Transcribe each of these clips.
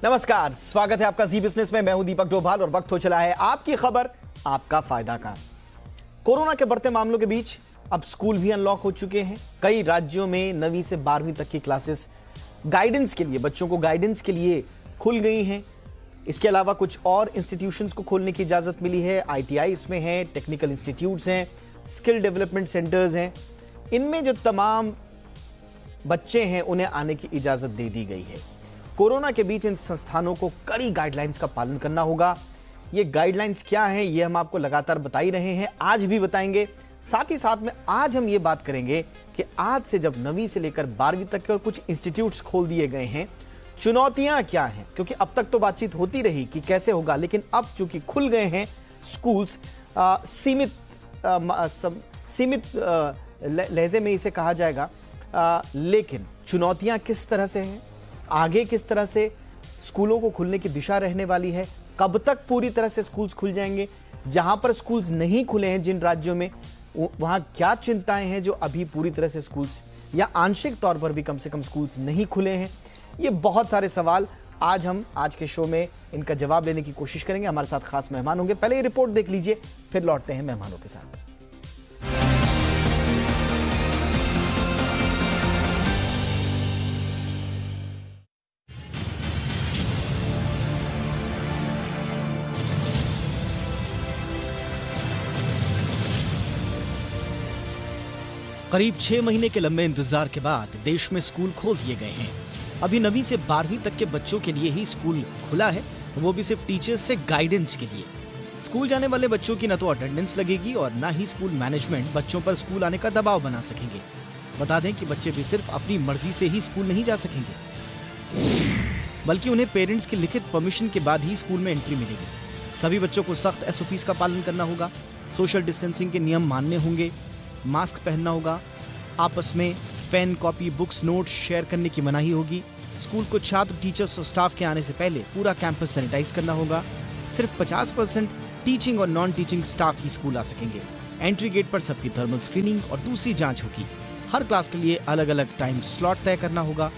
नमस्कार, स्वागत है आपका जी बिजनेस में। मैं हूं दीपक डोभाल और वक्त हो चला है आपकी खबर, आपका फायदा का। कोरोना के बढ़ते मामलों के बीच अब स्कूल भी अनलॉक हो चुके हैं। कई राज्यों में 9वीं से 12वीं तक की क्लासेस गाइडेंस के लिए, बच्चों को गाइडेंस के लिए खुल गई हैं। इसके अलावा कुछ और इंस्टीट्यूशंस को खोलने की इजाजत मिली है। ITI इसमें है, टेक्निकल इंस्टीट्यूट्स हैं, स्किल डेवलपमेंट सेंटर्स हैं। इनमें जो तमाम बच्चे हैं उन्हें आने की इजाजत दे दी गई है। कोरोना के बीच इन संस्थानों को कड़ी गाइडलाइंस का पालन करना होगा। ये गाइडलाइंस क्या हैं, ये हम आपको लगातार बता ही रहे हैं, आज भी बताएंगे। साथ ही साथ में आज हम ये बात करेंगे कि आज से जब 9वीं से लेकर 12वीं तक के और कुछ इंस्टीट्यूट्स खोल दिए गए हैं, चुनौतियां क्या हैं। क्योंकि अब तक तो बातचीत होती रही कि कैसे होगा, लेकिन अब चूंकि खुल गए हैं स्कूल्स, सीमित लहजे में इसे कहा जाएगा, लेकिन चुनौतियां किस तरह से हैं, आगे किस तरह से स्कूलों को खुलने की दिशा रहने वाली है, कब तक पूरी तरह से स्कूल्स खुल जाएंगे, जहां पर स्कूल्स नहीं खुले हैं जिन राज्यों में, वहां क्या चिंताएं हैं जो अभी पूरी तरह से स्कूल्स या आंशिक तौर पर भी कम से कम स्कूल्स नहीं खुले हैं। ये बहुत सारे सवाल आज के शो में इनका जवाब लेने की कोशिश करेंगे। हमारे साथ खास मेहमान होंगे। पहले ये रिपोर्ट देख लीजिए, फिर लौटते हैं मेहमानों के साथ। करीब 6 महीने के लंबे इंतजार के बाद देश में स्कूल खोल दिए गए हैं। अभी 9वीं से 12वीं तक के बच्चों के लिए ही स्कूल खुला है, वो भी सिर्फ टीचर्स से गाइडेंस के लिए। स्कूल जाने वाले बच्चों की न तो अटेंडेंस लगेगी और न ही स्कूल मैनेजमेंट बच्चों पर स्कूल आने का दबाव बना सकेंगे। बता दें कि बच्चे भी सिर्फ अपनी मर्जी से ही स्कूल नहीं जा सकेंगे, बल्कि उन्हें पेरेंट्स की लिखित परमिशन के बाद ही स्कूल में एंट्री मिलेगी। सभी बच्चों को सख्त SOPs का पालन करना होगा, सोशल डिस्टेंसिंग के नियम मानने होंगे, मास्क पहनना होगा, आपस में pen, copy, books, notes share करने की मनाही होगी। स्कूल को छात्र, टीचर्स और स्टाफ के आने से पहले पूरा कैंपस सैनिटाइज करना होगा। सिर्फ 50% टीचिंग और नॉन टीचिंग स्टाफ ही स्कूल आ सकेंगे। एंट्री गेट पर सबकी थर्मल स्क्रीनिंग और दूसरी जांच होगी। हर क्लास के लिए अलग अलग टाइम स्लॉट तय करना होगा।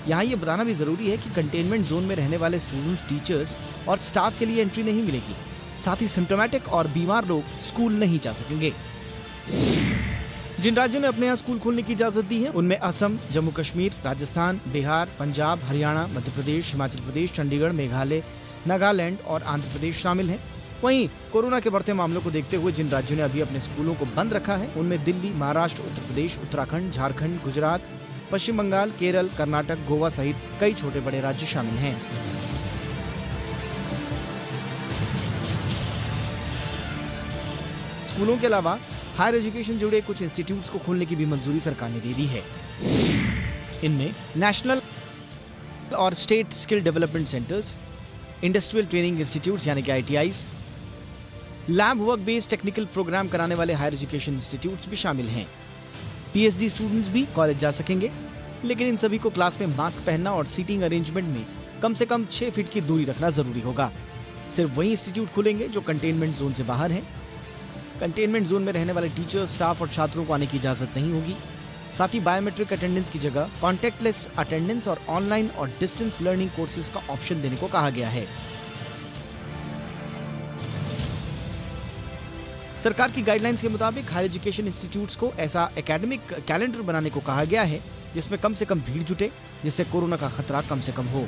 यहाँ ये बताना भी जरूरी है कि कंटेनमेंट जोन में रहने वाले स्टूडेंट्स, टीचर्स और स्टाफ के लिए एंट्री नहीं मिलेगी। साथ ही सिम्टोमेटिक और बीमार लोग स्कूल नहीं जा सकेंगे। जिन राज्यों ने अपने यहाँ स्कूल खोलने की इजाजत दी है उनमें असम, जम्मू कश्मीर, राजस्थान, बिहार, पंजाब, हरियाणा, मध्य प्रदेश, हिमाचल प्रदेश, चंडीगढ़, मेघालय, नागालैंड और आंध्र प्रदेश शामिल हैं। वहीं कोरोना के बढ़ते मामलों को देखते हुए जिन राज्यों ने अभी अपने स्कूलों को बंद रखा है उनमें दिल्ली, महाराष्ट्र, उत्तर प्रदेश, उत्तराखंड, झारखंड, गुजरात, पश्चिम बंगाल, केरल, कर्नाटक, गोवा सहित कई छोटे बड़े राज्य शामिल हैं। स्कूलों के अलावा हायर एजुकेशन जुड़े कुछ इंस्टीट्यूट्स को खोलने की भी मंजूरी सरकार ने दे दी है। इनमें नेशनल और state skill development centres, industrial training institutes यानी कि ITIs, lab work based technical program कराने वाले हायर एजुकेशन इंस्टीट्यूट्स भी शामिल हैं। PhD स्टूडेंट्स भी कॉलेज जा सकेंगे, लेकिन इन सभी को क्लास में मास्क पहनना और सीटिंग अरेंजमेंट में कम से कम 6 फीट की दूरी रखना जरूरी होगा। सिर्फ वही इंस्टीट्यूट खुलेंगे जो कंटेनमेंट जोन से बाहर हैं। कंटेनमेंट जोन में रहने वाले टीचर्स, स्टाफ और छात्रों को आने की इजाजत नहीं होगी। साथ ही बायोमेट्रिक अटेंडेंस की जगह कॉन्टैक्टलेस अटेंडेंस और ऑनलाइन और डिस्टेंस लर्निंग कोर्सेज का ऑप्शन देने को कहा गया है। सरकार की गाइडलाइंस के मुताबिक हायर एजुकेशन इंस्टीट्यूट्स को ऐसा एकेडमिक कैलेंडर बनाने को कहा गया है जिसमें कम से कम भीड़ जुटे, जिससे कोरोना का खतरा कम से कम हो।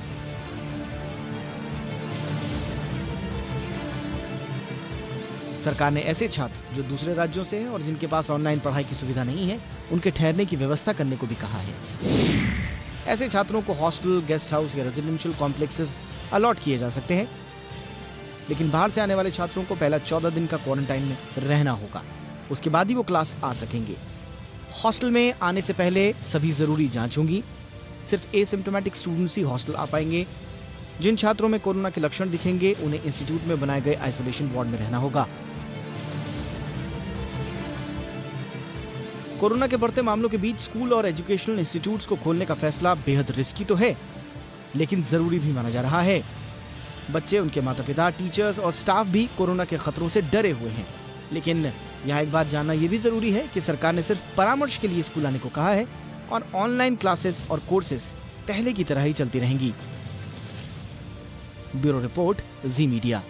सरकार ने ऐसे छात्र जो दूसरे राज्यों से हैं और जिनके पास ऑनलाइन पढ़ाई की सुविधा नहीं है, उनके ठहरने की व्यवस्था करने को भी कहा है। ऐसे छात्रों को हॉस्टल, गेस्ट हाउस या रेजिडेंशियल कॉम्प्लेक्सेस अलॉट किए जा सकते हैं, लेकिन बाहर से आने वाले छात्रों को पहला 14 दिन का क्वारंटाइन में रहना होगा। उसके बाद ही वो क्लास आ सकेंगे। हॉस्टल में आने से पहले सभी जरूरी जांच होंगी। सिर्फ एसिम्प्टोमेटिक स्टूडेंट्स ही हॉस्टल आ पाएंगे। जिन छात्रों में कोरोना के लक्षण दिखेंगे उन्हें इंस्टीट्यूट में बनाए गए आइसोलेशन वार्ड में रहना होगा। कोरोना के बढ़ते मामलों के बीच स्कूल और एजुकेशनल इंस्टीट्यूट्स को खोलने का फैसला बेहद रिस्की तो है, लेकिन जरूरी भी माना जा रहा है। बच्चे, उनके माता पिता, टीचर्स और स्टाफ भी कोरोना के खतरों से डरे हुए हैं। लेकिन यहाँ एक बात जानना यह भी जरूरी है कि सरकार ने सिर्फ परामर्श के लिए स्कूल आने को कहा है और ऑनलाइन क्लासेस और कोर्सेज पहले की तरह ही चलती रहेंगी। ब्यूरो रिपोर्ट, जी मीडिया।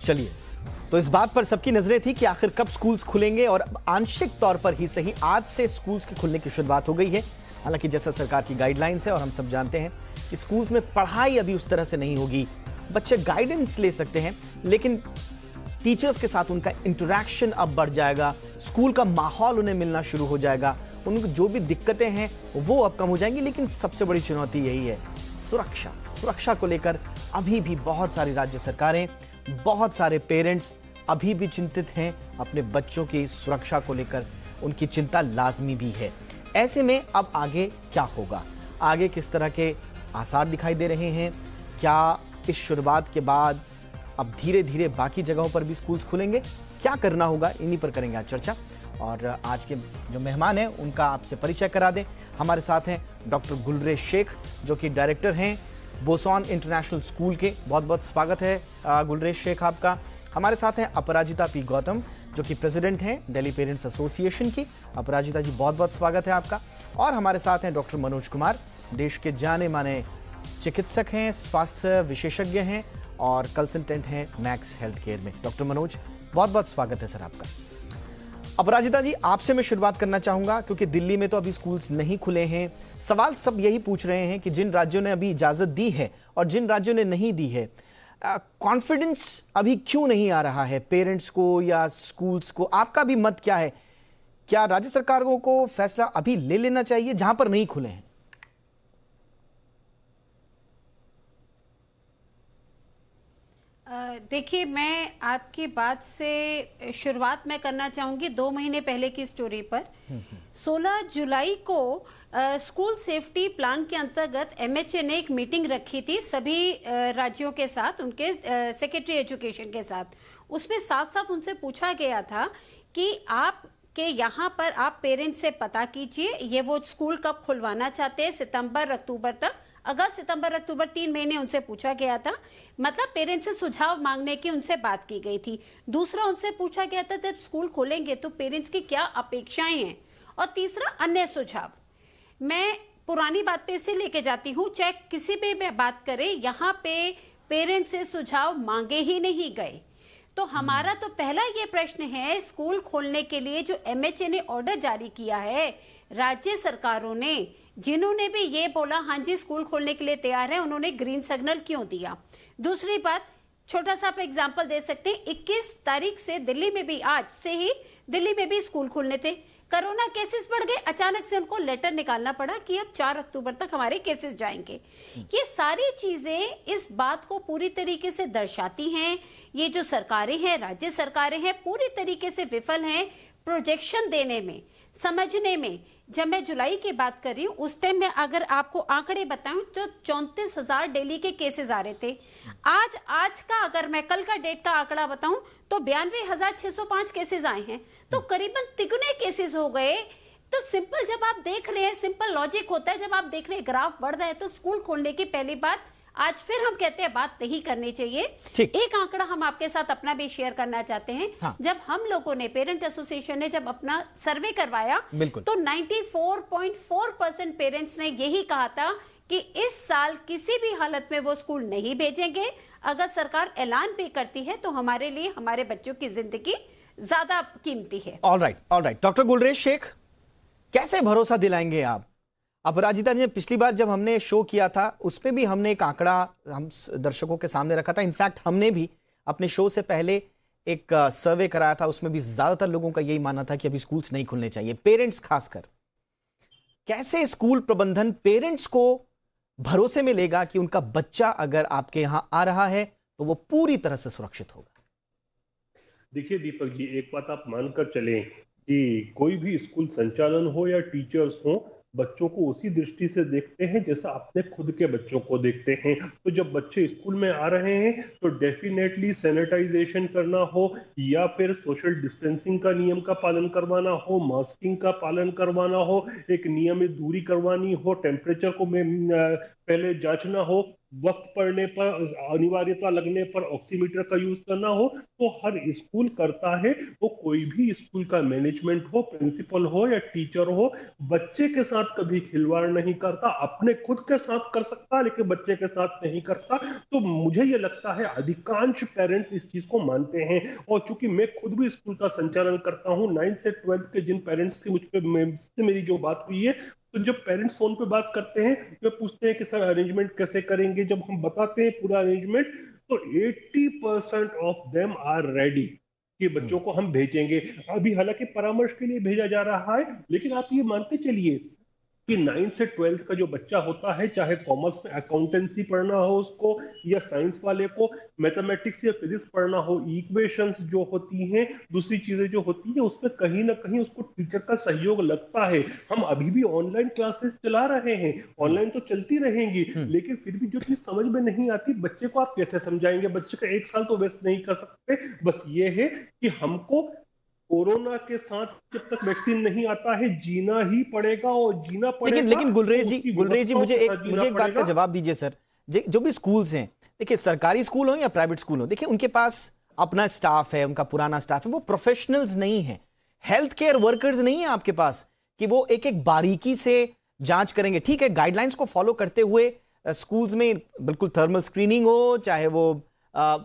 चलिए, तो इस बात पर सबकी नजरें थी कि आखिर कब स्कूल्स खुलेंगे, और आंशिक तौर पर ही सही आज से स्कूल्स के खुलने की शुरुआत हो गई है। हालांकि जैसा सरकार की गाइडलाइंस है और हम सब जानते हैं कि स्कूल्स में पढ़ाई अभी उस तरह से नहीं होगी, बच्चे गाइडेंस ले सकते हैं, लेकिन टीचर्स के साथ उनका इंटरेक्शन अब बढ़ जाएगा, स्कूल का माहौल उन्हें मिलना शुरू हो जाएगा, उनको जो भी दिक्कतें हैं वो अब कम हो जाएंगी। लेकिन सबसे बड़ी चुनौती यही है, सुरक्षा को लेकर अभी भी बहुत सारी राज्य सरकारें, बहुत सारे पेरेंट्स अभी भी चिंतित हैं अपने बच्चों की सुरक्षा को लेकर, उनकी चिंता लाजमी भी है। ऐसे में अब आगे क्या होगा, आगे किस तरह के आसार दिखाई दे रहे हैं, क्या इस शुरुआत के बाद अब धीरे धीरे बाकी जगहों पर भी स्कूल्स खुलेंगे, क्या करना होगा, इन्हीं पर करेंगे आज चर्चा। और आज के जो मेहमान हैं उनका आपसे परिचय करा दें। हमारे साथ हैं डॉक्टर गुलरेज शेख, जो कि डायरेक्टर हैं बोसॉन इंटरनेशनल स्कूल के। बहुत बहुत स्वागत है गुलरेज शेख आपका। हमारे साथ हैं अपराजिता पी गौतम, जो कि प्रेसिडेंट हैं दिल्ली पेरेंट्स एसोसिएशन की। अपराजिता जी, बहुत बहुत स्वागत है आपका। और हमारे साथ हैं डॉक्टर मनोज कुमार, देश के जाने माने चिकित्सक हैं, स्वास्थ्य विशेषज्ञ हैं और कंसल्टेंट हैं मैक्स हेल्थ केयर में। डॉक्टर मनोज, बहुत बहुत स्वागत है सर आपका। अपराजिता जी, आपसे मैं शुरुआत करना चाहूंगा, क्योंकि दिल्ली में तो अभी स्कूल्स नहीं खुले हैं। सवाल सब यही पूछ रहे हैं कि जिन राज्यों ने अभी इजाजत दी है और जिन राज्यों ने नहीं दी है, कॉन्फिडेंस अभी क्यों नहीं आ रहा है पेरेंट्स को या स्कूल्स को? आपका भी मत क्या है? क्या राज्य सरकारों को फैसला अभी ले लेना चाहिए जहां पर नहीं खुले हैं? देखिए, मैं आपकी बात से शुरुआत मैं करना चाहूंगी 2 महीने पहले की स्टोरी पर। 16 जुलाई को स्कूल सेफ्टी प्लान के अंतर्गत एमएचए ने एक मीटिंग रखी थी सभी राज्यों के साथ, उनके सेक्रेटरी एजुकेशन के साथ। उसमें साफ साफ उनसे पूछा गया था कि आप के यहाँ पर आप पेरेंट्स से पता कीजिए ये वो स्कूल कब खुलवाना चाहते हैं, सितंबर अक्टूबर तक। अगस्त सितंबर अक्टूबर 3 महीने उनसे पूछा गया था, मतलब पेरेंट्स से सुझाव मांगने की उनसे बात की गई थी। दूसरा, उनसे पूछा गया था जब स्कूल खोलेंगे तो पेरेंट्स की क्या अपेक्षाएं हैं। और तीसरा, अन्य सुझाव। मैं पुरानी बात पे इसे लेके जाती हूँ, चाहे किसी पे भी बात करें, यहाँ पे पेरेंट्स से सुझाव मांगे ही नहीं गए। तो हमारा तो पहला ये प्रश्न है, स्कूल खोलने के लिए जो एमएचए ने ऑर्डर जारी किया है, राज्य सरकारों ने जिन्होंने भी ये बोला हाँ जी स्कूल खोलने के लिए तैयार है, उन्होंने ग्रीन सिग्नल क्यों दिया? दूसरी बात, छोटा सा आप एग्जांपल दे सकते हैं, 21 तारीख से दिल्ली में भी, आज से ही दिल्ली में भी स्कूल खुलने थे, कोरोना केसेस बढ़ गए, अचानक से उनको लेटर निकालना पड़ा कि अब 4 अक्टूबर तक हमारे केसेस जाएंगे। ये सारी चीजें इस बात को पूरी तरीके से दर्शाती हैं, ये जो सरकारें हैं, राज्य सरकारें हैं, पूरी तरीके से विफल हैं प्रोजेक्शन देने में, समझने में। जब मैं जुलाई की बात कर रही हूँ, उस टाइम में अगर आपको आंकड़े बताऊं तो 34,000 डेली के केसेस आ रहे थे। आज का अगर मैं कल का डेट का आंकड़ा बताऊं तो 92,605 केसेस आए हैं, तो करीबन तिगुने केसेस हो गए। तो सिंपल, जब आप देख रहे हैं, सिंपल लॉजिक होता है, जब आप देख रहे हैं ग्राफ बढ़ रहा है तो स्कूल खोलने की पहली बात आज फिर हम कहते हैं बात नहीं करनी चाहिए। एक आंकड़ा हम आपके साथ अपना भी शेयर करना चाहते हैं। हाँ। जब हम लोगों ने, पेरेंट एसोसिएशन ने जब अपना सर्वे करवाया तो 94.4% पेरेंट्स ने यही कहा था कि इस साल किसी भी हालत में वो स्कूल नहीं भेजेंगे। अगर सरकार ऐलान भी करती है तो हमारे लिए हमारे बच्चों की जिंदगी ज्यादा कीमती है। ऑलराइट डॉक्टर गुलरेज शेख, कैसे भरोसा दिलाएंगे आप? अपराजिता जी, पिछली बार जब हमने शो किया था उसमें भी हमने एक आंकड़ा हम दर्शकों के सामने रखा था। इनफैक्ट हमने भी अपने शो से पहले एक सर्वे कराया था, उसमें भी ज्यादातर लोगों का यही मानना था कि अभी स्कूल्स नहीं खुलने चाहिए, पेरेंट्स खासकर। कैसे स्कूल प्रबंधन पेरेंट्स को भरोसे में लेगा कि उनका बच्चा अगर आपके यहां आ रहा है तो वो पूरी तरह से सुरक्षित होगा? देखिए दीपक जी, एक बात आप मानकर चलें कि कोई भी स्कूल संचालन हो या टीचर्स हो, बच्चों को उसी दृष्टि से देखते हैं जैसा अपने खुद के बच्चों को देखते हैं। तो जब बच्चे स्कूल में आ रहे हैं तो डेफिनेटली सैनिटाइजेशन करना हो या फिर सोशल डिस्टेंसिंग का नियम का पालन करवाना हो, मास्किंग का पालन करवाना हो, एक नियमित दूरी करवानी हो, टेम्परेचर को पहले जांचना हो, वक्त पड़ने पर, अनिवार्यता लगने पर ऑक्सीमीटर का यूज करना हो, तो हर स्कूल करता है। वो कोई भी स्कूल का मैनेजमेंट हो, प्रिंसिपल हो या टीचर हो, बच्चे के साथ कभी खिलवाड़ नहीं करता। अपने खुद के साथ कर सकता है लेकिन बच्चे के साथ नहीं करता। तो मुझे ये लगता है अधिकांश पेरेंट्स इस चीज को मानते हैं। और चूंकि मैं खुद भी स्कूल का संचालन करता हूँ, 9 से 12 के जिन पेरेंट्स की मुझसे मेरी जो बात हुई है, तो जब पेरेंट्स फोन पे बात करते हैं, वे पूछते हैं कि सर अरेंजमेंट कैसे करेंगे। जब हम बताते हैं पूरा अरेंजमेंट, तो 80% ऑफ देम आर रेडी कि बच्चों को हम भेजेंगे। अभी हालांकि परामर्श के लिए भेजा जा रहा है, लेकिन आप ये मानते चलिए कि 9 से 12 का जो बच्चा होता है, चाहे कॉमर्स में अकाउंटेंसी पढ़ना हो उसको, या साइंस वाले को मैथमेटिक्स या फिजिक्स पढ़ना हो, इक्वेशंस जो होती हैं, दूसरी चीजें जो होती हैं, उसमें कहीं ना कहीं उसको टीचर का सहयोग लगता है। हम अभी भी ऑनलाइन क्लासेस चला रहे हैं, ऑनलाइन तो चलती रहेंगी, लेकिन फिर भी जो चीज समझ में नहीं आती, बच्चे को आप कैसे समझाएंगे? बच्चे का 1 साल तो वेस्ट नहीं कर सकते। बस ये है कि हमको कोरोना के साथ जब तक वैक्सीन नहीं आता है, जीना ही पड़ेगा। और जीना पड़ेगा। लेकिन गुलरेज जी, मुझे एक बात का पड़ेगा। जवाब दीजिए सर। जो भी स्कूल्स हैं, देखिए सरकारी स्कूल हो या प्राइवेट स्कूल हो, देखिए उनके पास अपना स्टाफ है, उनका पुराना स्टाफ है, वो प्रोफेशनल्स नहीं है, हेल्थ केयर वर्कर्स नहीं है आपके पास कि वो एक एक बारीकी से जांच करेंगे। ठीक है, गाइडलाइंस को फॉलो करते हुए स्कूल्स में बिल्कुल थर्मल स्क्रीनिंग हो, चाहे वो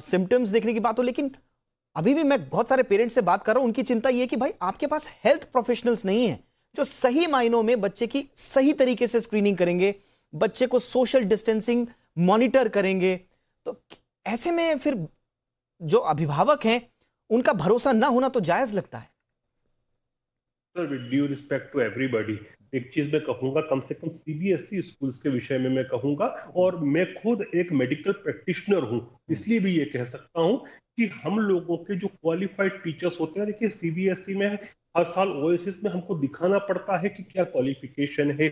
सिम्टम्स देखने की बात हो, लेकिन अभी भी मैं बहुत सारे पेरेंट्स से बात कर रहा हूं, उनकी चिंता यह है कि भाई आपके पास हेल्थ प्रोफेशनल्स नहीं है जो सही मायनों में बच्चे की सही तरीके से स्क्रीनिंग करेंगे, बच्चे को सोशल डिस्टेंसिंग मॉनिटर करेंगे। तो ऐसे में फिर जो अभिभावक हैं उनका भरोसा ना होना तो जायज लगता है। Sir, with due respect to everybody, एक चीज मैं कहूंगा, कम से कम सीबीएसई स्कूल्स के विषय में मैं कहूंगा, और मैं खुद एक मेडिकल प्रैक्टिशनर हूं, इसलिए भी ये कह सकता हूं कि हम लोगों के जो क्वालिफाइड टीचर्स होते हैं, देखिए सीबीएसई में हर साल ओएसिस में हमको दिखाना पड़ता है कि क्या क्वालिफिकेशन है।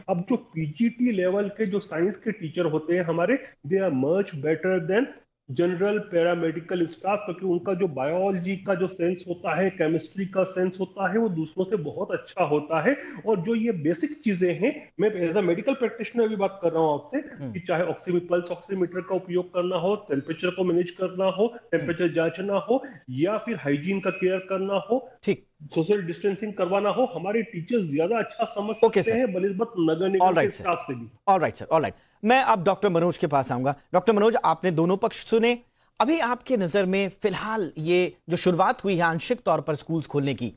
अब जो पीजीटी लेवल के जो साइंस के टीचर होते हैं हमारे, they are much better than general paramedical staff, क्योंकि उनका जो बायोलॉजी का जो सेंस होता है, केमिस्ट्री का सेंस होता है, वो दूसरों से बहुत अच्छा होता है। और जो ये बेसिक चीजें हैं, मैं एज अ मेडिकल प्रैक्टिशनर भी बात कर रहा हूं आपसे, कि चाहे पल्स ऑक्सीमीटर का उपयोग करना हो, टेम्परेचर को मैनेज करना हो, टेम्परेचर जांचना हो, या फिर हाइजीन का केयर करना हो, ठीक, सोशल डिस्टेंसिंग करवाना हो, हमारे टीचर्स ज्यादा अच्छा समझ सकते हैं बनिस्बत नगर निगम के स्टाफ से भी। Alright sir, alright. मैं अब डॉक्टर मनोज के पास आऊंगा। डॉक्टर मनोज, आपने दोनों पक्ष सुने, अभी आपके नजर में फिलहाल ये जो शुरुआत हुई है आंशिक तौर पर स्कूल्स खोलने की,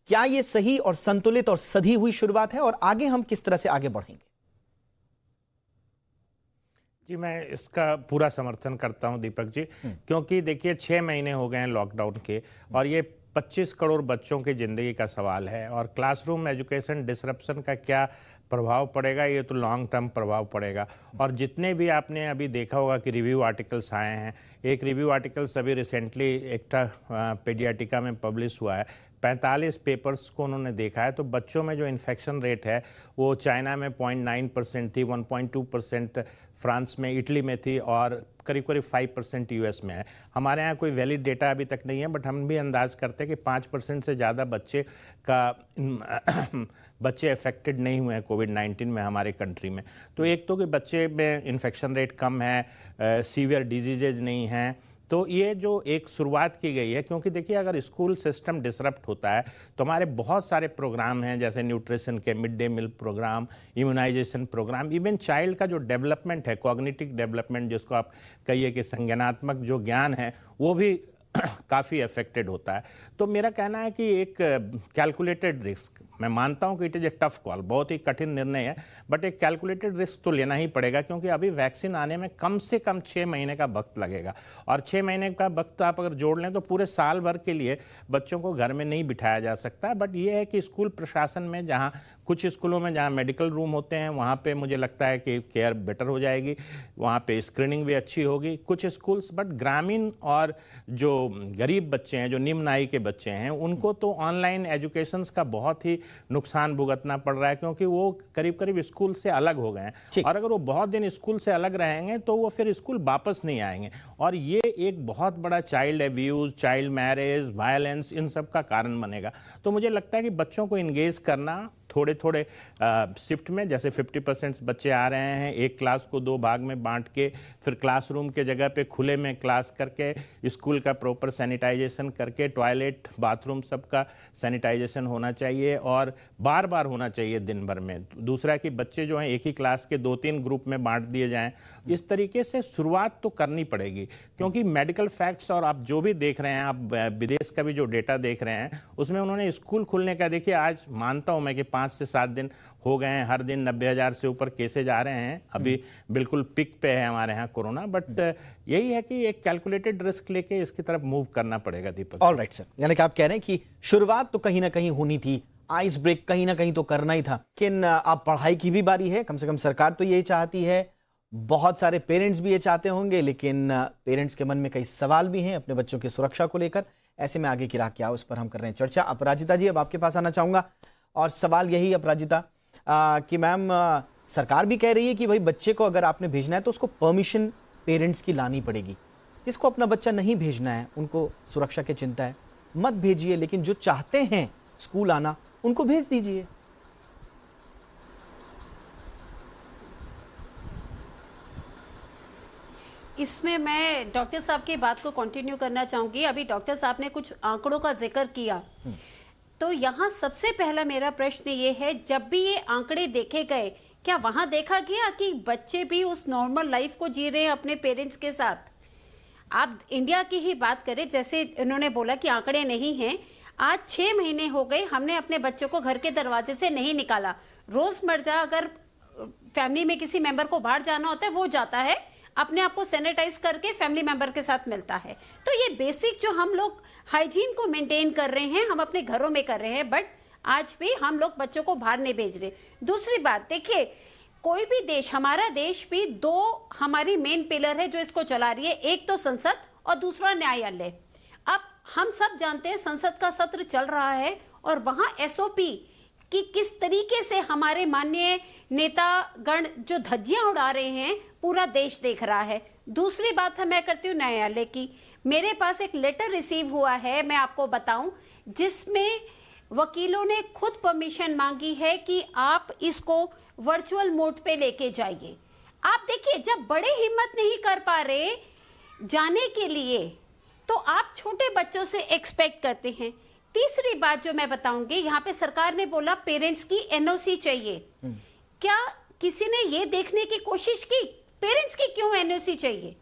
क्या ये सही और संतुलित और सधी हुई शुरुआत है, और आगे हम किस तरह से आगे बढ़ेंगे? जी, मैं इसका पूरा समर्थन करता हूं दीपक जी, क्योंकि देखिए 6 महीने हो गए हैं लॉकडाउन के, और ये 25 करोड़ बच्चों की ज़िंदगी का सवाल है। और क्लासरूम एजुकेशन डिसरप्शन का क्या प्रभाव पड़ेगा, ये तो लॉन्ग टर्म प्रभाव पड़ेगा। और जितने भी आपने अभी देखा होगा कि रिव्यू आर्टिकल्स आए हैं, एक रिव्यू आर्टिकल्स अभी रिसेंटली एक्टा पेडियाटिका में पब्लिश हुआ है, 45 पेपर्स को उन्होंने देखा है। तो बच्चों में जो इन्फेक्शन रेट है वो चाइना में 0.9% थी, 1.2% फ्रांस में, इटली में थी, और करीब करीब 5% यूएस में है। हमारे यहाँ कोई वैलिड डेटा अभी तक नहीं है, बट हम भी अंदाज करते हैं कि 5% से ज़्यादा बच्चे अफेक्टेड नहीं हुए हैं कोविड-19 में हमारे कंट्री में। तो एक तो कि बच्चे में इन्फेक्शन रेट कम है, सीवियर डिजीजेज नहीं हैं। तो ये जो एक शुरुआत की गई है, क्योंकि देखिए अगर स्कूल सिस्टम डिसरप्ट होता है तो हमारे बहुत सारे प्रोग्राम हैं, जैसे न्यूट्रिशन के, mid day meal programme, immunization programme, even child का जो डेवलपमेंट है, कॉग्निटिव डेवलपमेंट जिसको आप कहिए कि संज्ञानात्मक जो ज्ञान है, वो भी काफ़ी अफेक्टेड होता है। तो मेरा कहना है कि एक कैलकुलेटेड रिस्क, मैं मानता हूं कि it is a tough call, बहुत ही कठिन निर्णय है, बट एक कैलकुलेटेड रिस्क तो लेना ही पड़ेगा, क्योंकि अभी वैक्सीन आने में कम से कम 6 महीने का वक्त लगेगा। और 6 महीने का वक्त आप अगर जोड़ लें तो पूरे साल भर के लिए बच्चों को घर में नहीं बिठाया जा सकता। बट ये है कि स्कूल प्रशासन में, जहाँ कुछ स्कूलों में जहाँ मेडिकल रूम होते हैं, वहाँ पे मुझे लगता है कि केयर बेटर हो जाएगी, वहाँ पे स्क्रीनिंग भी अच्छी होगी। कुछ स्कूल्स, बट ग्रामीण और जो गरीब बच्चे हैं, जो निम्न आय के बच्चे हैं, उनको तो ऑनलाइन एजुकेशन का बहुत ही नुकसान भुगतना पड़ रहा है, क्योंकि वो करीब करीब स्कूल से अलग हो गए हैं। और अगर वो बहुत दिन स्कूल से अलग रहेंगे तो वो फिर स्कूल वापस नहीं आएंगे, और ये एक बहुत बड़ा child abuse, child marriage, violence, इन सब का कारण बनेगा। तो मुझे लगता है कि बच्चों को इंगेज करना, थोड़े थोड़े शिफ्ट में, जैसे 50% बच्चे आ रहे हैं, एक क्लास को 2 भाग में बांट के, फिर क्लासरूम के जगह पे खुले में क्लास करके, स्कूल का प्रॉपर सैनिटाइजेशन करके, टॉयलेट बाथरूम सबका सैनिटाइजेशन होना चाहिए और बार बार होना चाहिए दिन भर में। दूसरा कि बच्चे जो हैं एक ही क्लास के 2-3 ग्रुप में बांट दिए जाएं। इस तरीके से शुरुआत तो करनी पड़ेगी, क्योंकि मेडिकल फैक्ट्स और आप जो भी देख रहे हैं, आप विदेश का भी जो डेटा देख रहे हैं, उसमें उन्होंने स्कूल खुलने का, देखिए आज मानता हूं मैं कि 5 से 7 दिन हो गए हैं, हर दिन 90,000 से ऊपर केसेज आ रहे हैं, अभी बिल्कुल पिक पे है हमारे यहाँ कोरोना, बट यही है कि एक कैलकुलेटेड रिस्क लेके इसकी तरफ मूव करना पड़ेगा। दीपक, ऑलराइट सर, यानी कि आप कह रहे हैं कि शुरुआत तो कहीं ना कहीं होनी थी, आइस ब्रेक कहीं ना कहीं तो करना ही था, लेकिन अब पढ़ाई की भी बारी है। कम से कम सरकार तो यही चाहती है, बहुत सारे पेरेंट्स भी ये चाहते होंगे, लेकिन पेरेंट्स के मन में कई सवाल भी हैं अपने बच्चों की सुरक्षा को लेकर। ऐसे में आगे की राह क्या, उस पर हम कर रहे हैं चर्चा। अपराजिता जी, अब आपके पास आना चाहूंगा और सवाल यही अपराजिता कि मैम, सरकार भी कह रही है कि भाई बच्चे को अगर आपने भेजना है तो उसको परमिशन पेरेंट्स की लानी पड़ेगी। जिसको अपना बच्चा नहीं भेजना है, उनको सुरक्षा की चिंता है, मत भेजिए, लेकिन जो चाहते हैं स्कूल आना उनको भेज दीजिए। इसमें मैं डॉक्टर साहब की बात को कंटिन्यू करना चाहूंगी। अभी डॉक्टर साहब ने कुछ आंकड़ों का जिक्र किया, तो यहाँ सबसे पहला मेरा प्रश्न ये है, जब भी ये आंकड़े देखे गए, क्या वहां देखा गया कि बच्चे भी उस नॉर्मल लाइफ को जी रहे हैं अपने पेरेंट्स के साथ? आप इंडिया की ही बात करें, जैसे उन्होंने बोला कि आंकड़े नहीं हैं, आज 6 महीने हो गए हमने अपने बच्चों को घर के दरवाजे से नहीं निकाला। रोजमर्रा अगर फैमिली में किसी मेंबर को बाहर जाना होता है, वो जाता है, अपने आप को सैनिटाइज करके फैमिली मेंबर के साथ मिलता है। तो ये बेसिक जो हम लोग हाइजीन को मेंटेन कर रहे हैं, हम अपने घरों में कर रहे हैं, बट आज भी हम लोग बच्चों को बाहर नहीं भेज रहे। दूसरी बात देखिए, कोई भी देश, हमारा देश भी 2 हमारी मेन पिलर है जो इसको चला रही है, एक तो संसद और दूसरा न्यायालय। अब हम सब जानते हैं संसद का सत्र चल रहा है और वहां एसओपी कि किस तरीके से हमारे माननीय नेतागण जो धज्जियां उड़ा रहे हैं, पूरा देश देख रहा है। दूसरी बात है, मैं करती हूँ न्यायालय की। मेरे पास एक लेटर रिसीव हुआ है, मैं आपको बताऊं, जिसमें वकीलों ने खुद परमिशन मांगी है कि आप इसको वर्चुअल मोड पे लेके जाइए। आप देखिए, जब बड़े हिम्मत नहीं कर पा रहे जाने के लिए, तो आप छोटे बच्चों से एक्सपेक्ट करते हैं। तीसरी बात जो मैं बताऊंगी, यहाँ पे सरकार ने बोला पेरेंट्स की एनओसी चाहिए। क्या किसी ने ये देखने की कोशिश की पेरेंट्स की क्यों एनओसी चाहिए?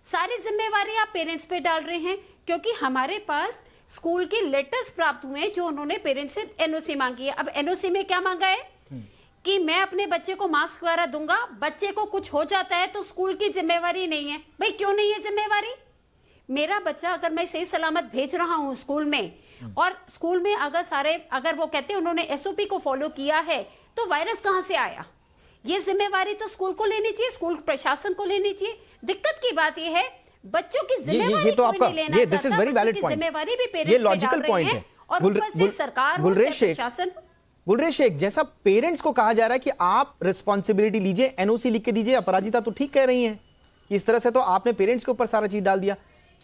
सारी जिम्मेवारी आप पेरेंट्स पे डाल रहे हैं, क्योंकि हमारे पास स्कूल के लेटर्स प्राप्त हुए हैं जो उन्होंने पेरेंट्स से एनओसी मांगी है। अब एनओसी में क्या मांगा है कि मैं अपने बच्चे को मास्क वगैरह दूंगा, बच्चे को कुछ हो जाता है तो स्कूल की जिम्मेवारी नहीं है। भाई क्यों नहीं है जिम्मेवारी? मेरा बच्चा अगर मैं सही सलामत भेज रहा हूं स्कूल में, और स्कूल में अगर वो कहते हैं उन्होंने एसओपी को फॉलो किया है, तो वायरस कहां से आया? ये जिम्मेवारी तो स्कूल को लेनी चाहिए, स्कूल प्रशासन को लेनी चाहिए। दिक्कत की बात ये है, बच्चों की जिम्मेवारी तो कोई नहीं लेना चाहता, this is very valid point, जिम्मेवारी भी पेरेंट्स ये पे लॉजिकल डाल रहे पॉइंट हैं। है। और ऊपर से सरकार हो चाहे प्रशासन। गुलरेज शेख, जैसा पेरेंट्स को कहा जा रहा है कि आप रिस्पॉन्सिबिलिटी लीजिए, एनओसी लिख के दीजिए, अपराजिता तो ठीक कह रही हैं कि इस तरह से तो आपने पेरेंट्स के ऊपर सारा चीज डाल दिया।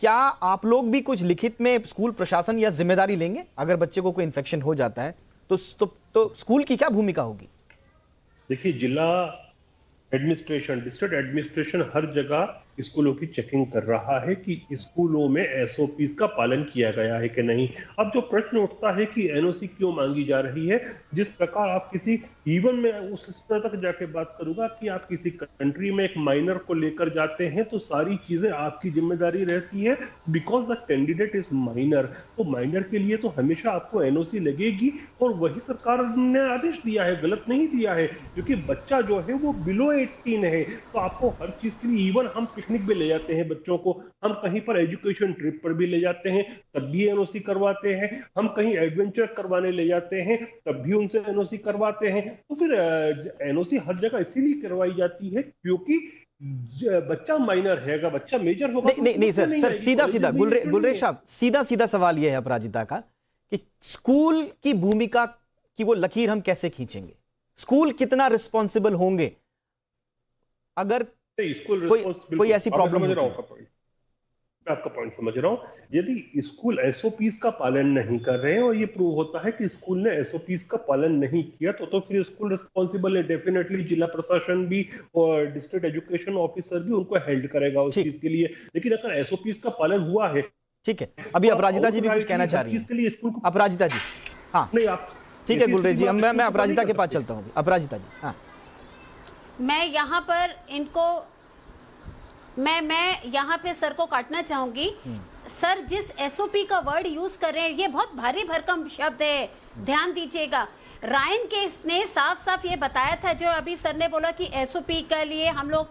क्या आप लोग भी कुछ लिखित में स्कूल प्रशासन या जिम्मेदारी लेंगे? अगर बच्चे को कोई इन्फेक्शन हो जाता है तो स्कूल की क्या भूमिका होगी? देखिए, जिला एडमिनिस्ट्रेशन, डिस्ट्रिक्ट एडमिनिस्ट्रेशन हर जगह स्कूलों की चेकिंग कर रहा है कि स्कूलों में एसओपीज का पालन किया गया है कि नहीं। अब जो प्रश्न उठता है कि एनओसी क्यों मांगी जा रही है, जिस प्रकार आप किसी, इवन में उस स्तर तक जाके बात करूंगा कि आप किसी कंट्री में एक माइनर को लेकर जाते हैं तो सारी चीजें आपकी जिम्मेदारी रहती है, because the candidate is minor. तो माइनर के लिए तो हमेशा आपको एनओसी लगेगी, और वही सरकार ने आदेश दिया है, गलत नहीं दिया है, क्योंकि बच्चा जो है वो बिलो 18 है, तो आपको हर चीज के लिए, इवन हम पिकनिक भी ले जाते हैं बच्चों को, हम कहीं पर एजुकेशन ट्रिप पर भी ले जाते हैं, तब भी एनओसी करवाते हैं, हम कहीं एडवेंचर करवाने ले जाते हैं, तब भी उनसे एनओसी करवाते हैं। तो फिर एनओसी हर जगह इसीलिए करवाई जाती है क्योंकि बच्चा माइनर है, अगर बच्चा मेजर होगा नहीं सर, सीधा गुलरेज साहब, सीधा सवाल यह है अपराजिता का कि स्कूल की भूमिका की वो लकीर हम कैसे खींचेंगे? स्कूल कितना रिस्पॉन्सिबल होंगे अगर कोई ऐसी प्रॉब्लम? मैं आपका पॉइंट समझ रहा हूँ। यदि स्कूल एसओपीज का पालन नहीं कर रहे हैं और ये प्रूव होता है कि स्कूल ने एसओपीज का पालन नहीं किया, तो फिर स्कूल रिस्पॉन्सिबल है। डेफिनेटली जिला प्रशासन भी और डिस्ट्रिक्ट एजुकेशन ऑफिसर भी उनको हेल्ड करेगा उस चीज के लिए। लेकिन अगर एसओपीज का पालन हुआ है, ठीक है, अभी अपराजिता जी भी कुछ कहना चाह रही है। अपराजिता जी, हाँ नहीं आप ठीक है गुलरेज जी, मैं अपराजिता के पास चलता हूँ। अपराजिता जी, हाँ मैं यहाँ पर इनको मैं यहाँ पे सर को काटना चाहूंगी। सर जिस एसओपी का वर्ड यूज कर रहे हैं ये बहुत भारी भरकम शब्द है, ध्यान दीजिएगा। रायन केस ने साफ साफ ये बताया था, जो अभी सर ने बोला कि एसओपी के लिए हम लोग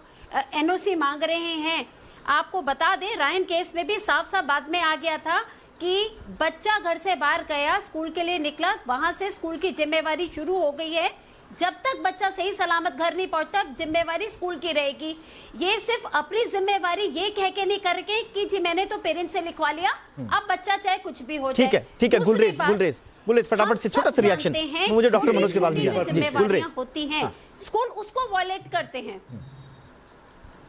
एनओसी मांग रहे हैं। आपको बता दें रायन केस में भी साफ साफ बाद में आ गया था कि बच्चा घर से बाहर गया, स्कूल के लिए निकला, वहां से स्कूल की जिम्मेवारी शुरू हो गई है। जब तक बच्चा सही सलामत घर नहीं पहुंचता जिम्मेवारी स्कूल की रहेगी। ये सिर्फ अपनी जिम्मेवारी ये कह के नहीं करके कि जी मैंने तो पेरेंट्स से लिखवा लिया, अब बच्चा चाहे कुछ भी हो जाए। ठीक है गुलरेज फटाफट से छोटा सा रिएक्शन मुझे डॉक्टर मनोज के बाद जिम्मेवारियां होती हैं, स्कूल उसको वॉलेट करते हैं।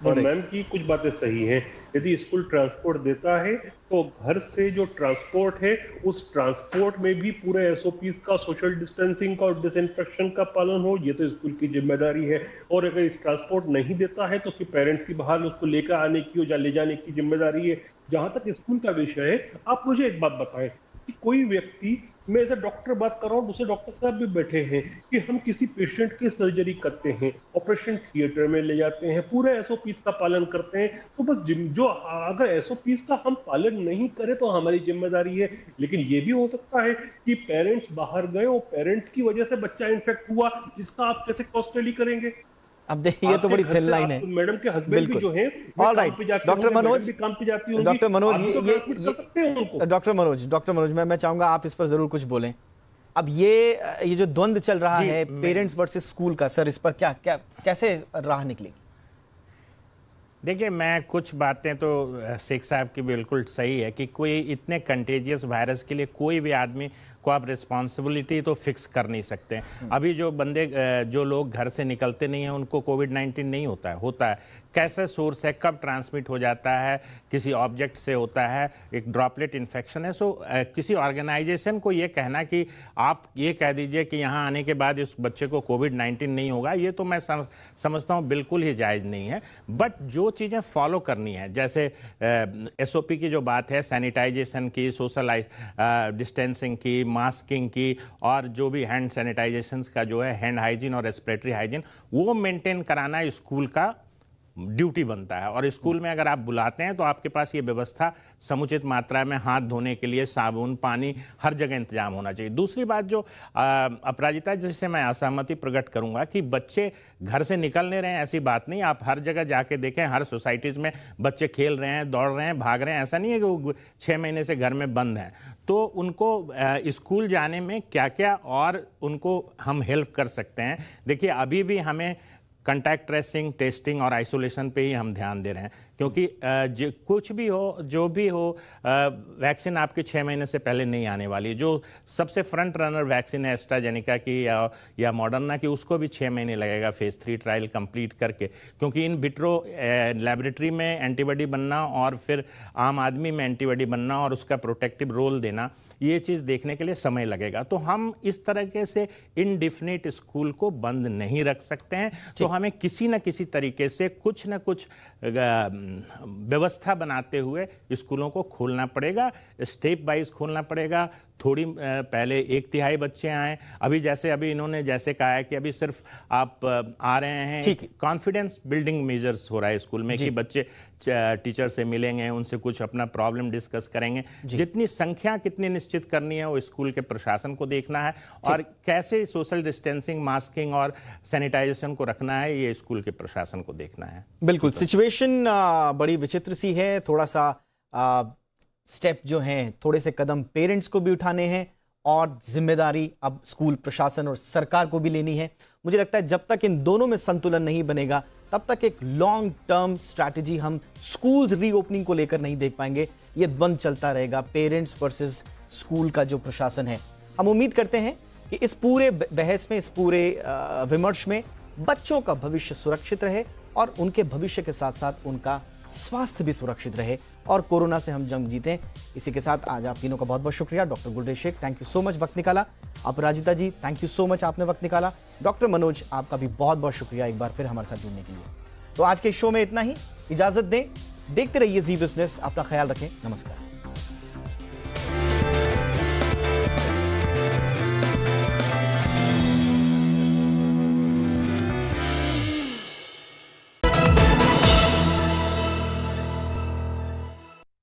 और मैम की कुछ बातें सही हैं। यदि स्कूल ट्रांसपोर्ट देता है तो घर से जो ट्रांसपोर्ट है उस ट्रांसपोर्ट में भी पूरे एसओपीज का, सोशल डिस्टेंसिंग का और डिसइंफेक्शन का पालन हो, ये तो स्कूल की जिम्मेदारी है। और अगर इस ट्रांसपोर्ट नहीं देता है तो फिर पेरेंट्स की बाहर उसको लेकर आने की या ले जाने की जिम्मेदारी है। जहां तक स्कूल का विषय है, आप मुझे एक बात बताएं कि कोई व्यक्ति, मैं एज ए डॉक्टर बात कर रहा हूँ, दूसरे डॉक्टर साहब भी बैठे हैं, कि हम किसी पेशेंट की सर्जरी करते हैं, ऑपरेशन थिएटर में ले जाते हैं, पूरे एसओपीज का पालन करते हैं, तो बस जो अगर एसओपीज का हम पालन नहीं करें तो हमारी जिम्मेदारी है। लेकिन ये भी हो सकता है कि पेरेंट्स बाहर गए और पेरेंट्स की वजह से बच्चा इन्फेक्ट हुआ, इसका आप कैसे कॉस्ट टेली करेंगे? अब देखिए ये तो बड़ी थिन लाइन है। मैडम के हस्बैंड भी जो हैं, alright doctor Manoj, doctor Manoj मैं चाहूंगा आप इस पर जरूर कुछ बोलें। अब ये जो द्वंद्व चल रहा है पेरेंट्स वर्सेस स्कूल का, सर इस पर क्या कैसे राह निकलेगी? देखिए मैं कुछ बातें तो शेख साहब की बिल्कुल सही है कि कोई इतने कंटेजियस वायरस के लिए कोई भी आदमी को आप रिस्पॉन्सिबिलिटी तो फिक्स कर नहीं सकते। अभी जो लोग घर से निकलते नहीं हैं उनको कोविड-19 नहीं होता है। कैसे सोर्स है, कब ट्रांसमिट हो जाता है, किसी ऑब्जेक्ट से होता है, एक ड्रॉपलेट इन्फेक्शन है। किसी ऑर्गेनाइजेशन को ये कहना कि आप ये कह दीजिए कि यहाँ आने के बाद इस बच्चे को कोविड-19 नहीं होगा, ये तो मैं समझता हूँ बिल्कुल ही जायज़ नहीं है। बट जो चीज़ें फॉलो करनी है, जैसे एसओपी की जो बात है, सैनिटाइजेशन की, सोशल डिस्टेंसिंग की, मास्किंग की, और जो भी हैंड सैनिटाइजेशन का जो है हैंड हाइजीन और रेस्पिरेटरी हाइजीन, वो मेंटेन कराना स्कूल का ड्यूटी बनता है। और स्कूल में अगर आप बुलाते हैं तो आपके पास ये व्यवस्था समुचित मात्रा में हाथ धोने के लिए साबुन, पानी, हर जगह इंतजाम होना चाहिए। दूसरी बात जो अपराजिता, जिससे मैं असहमति प्रकट करूंगा कि बच्चे घर से निकल नहीं रहे हैं, ऐसी बात नहीं। आप हर जगह जाके देखें, हर सोसाइटीज़ में बच्चे खेल रहे हैं, दौड़ रहे हैं, भाग रहे हैं। ऐसा नहीं है कि वो 6 महीने से घर में बंद हैं। तो उनको स्कूल जाने में क्या क्या और उनको हम हेल्प कर सकते हैं। देखिए अभी भी हमें कंटैक्ट ट्रेसिंग, टेस्टिंग और आइसोलेशन पे ही हम ध्यान दे रहे हैं, क्योंकि कुछ भी हो, जो भी हो, वैक्सीन आपके 6 महीने से पहले नहीं आने वाली है। जो सबसे फ्रंट रनर वैक्सीन है एस्ट्राजेनेका की या मॉडर्ना की, उसको भी 6 महीने लगेगा फेज 3 ट्रायल कंप्लीट करके, क्योंकि इन विट्रो लैबोरेटरी में एंटीबॉडी बनना और फिर आम आदमी में एंटीबॉडी बनना और उसका प्रोटेक्टिव रोल देना, ये चीज़ देखने के लिए समय लगेगा। तो हम इस तरीके से इनडिफिनिट स्कूल को बंद नहीं रख सकते हैं। तो हमें किसी न किसी तरीके से कुछ न कुछ व्यवस्था बनाते हुए स्कूलों को खोलना पड़ेगा, स्टेप वाइज खोलना पड़ेगा। थोड़ी पहले 1/3 बच्चे आए, अभी इन्होंने जैसे कहा है कि अभी सिर्फ आप आ रहे हैं, कॉन्फिडेंस बिल्डिंग मेजर्स हो रहा है स्कूल में कि बच्चे टीचर से मिलेंगे, उनसे कुछ अपना प्रॉब्लम डिस्कस करेंगे। जितनी संख्या कितनी निश्चित करनी है वो स्कूल के प्रशासन को देखना है, और कैसे सोशल डिस्टेंसिंग, मास्किंग और सैनिटाइजेशन को रखना है ये स्कूल के प्रशासन को देखना है। बिल्कुल, सिचुएशन बड़ी विचित्र सी है। थोड़ा सा स्टेप जो हैं, थोड़े से कदम पेरेंट्स को भी उठाने हैं और जिम्मेदारी अब स्कूल प्रशासन और सरकार को भी लेनी है। मुझे लगता है जब तक इन दोनों में संतुलन नहीं बनेगा तब तक एक लॉन्ग टर्म स्ट्रैटेजी हम स्कूल्स रीओपनिंग को लेकर नहीं देख पाएंगे। ये द्वंद्व चलता रहेगा, पेरेंट्स वर्सेस स्कूल का जो प्रशासन है। हम उम्मीद करते हैं कि इस पूरे बहस में, इस पूरे विमर्श में बच्चों का भविष्य सुरक्षित रहे और उनके भविष्य के साथ साथ उनका स्वास्थ्य भी सुरक्षित रहे। और कोरोना से हम जंग जीतें। इसी के साथ आज आप तीनों का बहुत बहुत शुक्रिया। Doctor Gulrez Sheikh, thank you so much वक्त निकाला। Aparajita ji, thank you so much, आपने वक्त निकाला। डॉक्टर मनोज, आपका भी बहुत बहुत शुक्रिया एक बार फिर हमारे साथ जुड़ने के लिए। तो आज के शो में इतना ही, इजाजत दें, देखते रहिए जी बिजनेस, अपना ख्याल रखें, नमस्कार।